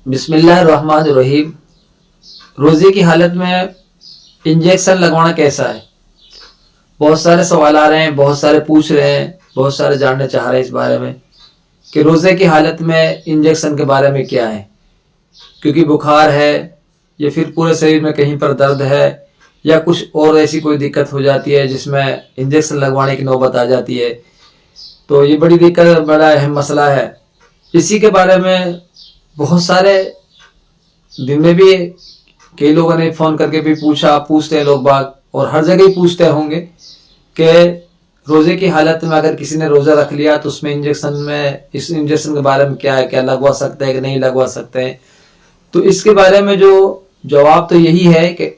बिस्मिल्लाहिर्रहमानिर्रहीम। रोजे की हालत में इंजेक्शन लगवाना कैसा है? बहुत सारे सवाल आ रहे हैं, बहुत सारे पूछ रहे हैं, बहुत सारे जानना चाह रहे हैं इस बारे में कि रोजे की हालत में इंजेक्शन के बारे में क्या है, क्योंकि बुखार है या फिर पूरे शरीर में कहीं पर दर्द है या कुछ और ऐसी कोई दिक्कत हो जाती है जिसमें इंजेक्शन लगवाने की नौबत आ जाती है। तो ये बड़ी दिक्कत, बड़ा अहम मसला है। इसी के बारे में बहुत सारे दिन में भी कई लोगों ने फोन करके भी पूछते हैं लोग बाग, और हर जगह ही पूछते होंगे कि रोजे की हालत में अगर किसी ने रोजा रख लिया तो उसमें इस इंजेक्शन के बारे में क्या है, क्या लगवा सकते हैं कि नहीं लगवा सकते हैं। तो इसके बारे में जो जवाब तो यही है कि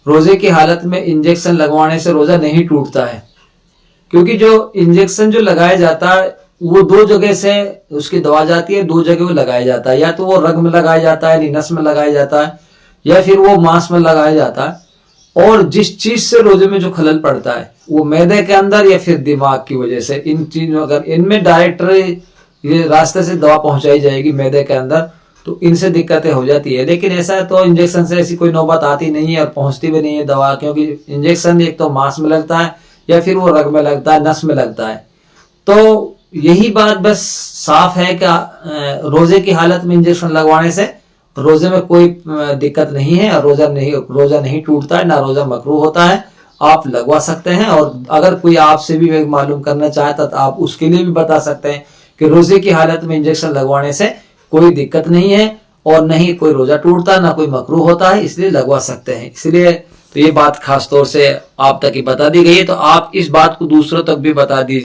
रोजे की हालत में इंजेक्शन लगवाने से रोजा नहीं टूटता है, क्योंकि जो इंजेक्शन जो लगाया जाता है वो दो जगह से उसकी दवा जाती है, दो जगह वो लगाया जाता है। या तो वो रग में लगाया जाता है, नस में लगाया जाता है, या फिर वो मांस में लगाया जाता है। और जिस चीज से रोजे में जो खलल पड़ता है वो मैदे के अंदर या फिर दिमाग की वजह से, इन चीजों अगर इनमें डायरेक्ट ये रास्ते से दवा पहुंचाई जाएगी मैदे के अंदर तो इनसे दिक्कतें हो जाती है। लेकिन ऐसा तो इंजेक्शन से ऐसी कोई नौबत आती नहीं है और पहुंचती भी नहीं है दवा, क्योंकि इंजेक्शन एक तो मांस में लगता है या फिर वो रग में लगता है, नस में लगता है। तो यही बात बस साफ है कि रोजे की हालत में इंजेक्शन लगवाने से रोजे में कोई दिक्कत नहीं है और रोजा नहीं टूटता है, ना रोजा मकरूह होता है। आप लगवा सकते हैं, और अगर कोई आपसे भी मालूम करना चाहता तो आप उसके लिए भी बता सकते हैं कि रोजे की हालत में इंजेक्शन लगवाने से कोई दिक्कत नहीं है और नहीं कोई रोजा टूटता, ना कोई मकरूह होता है, इसलिए लगवा सकते हैं। इसलिए तो ये बात खास तौर से आप तक ही बता दी गई है, तो आप इस बात को दूसरों तक भी बता दीजिए।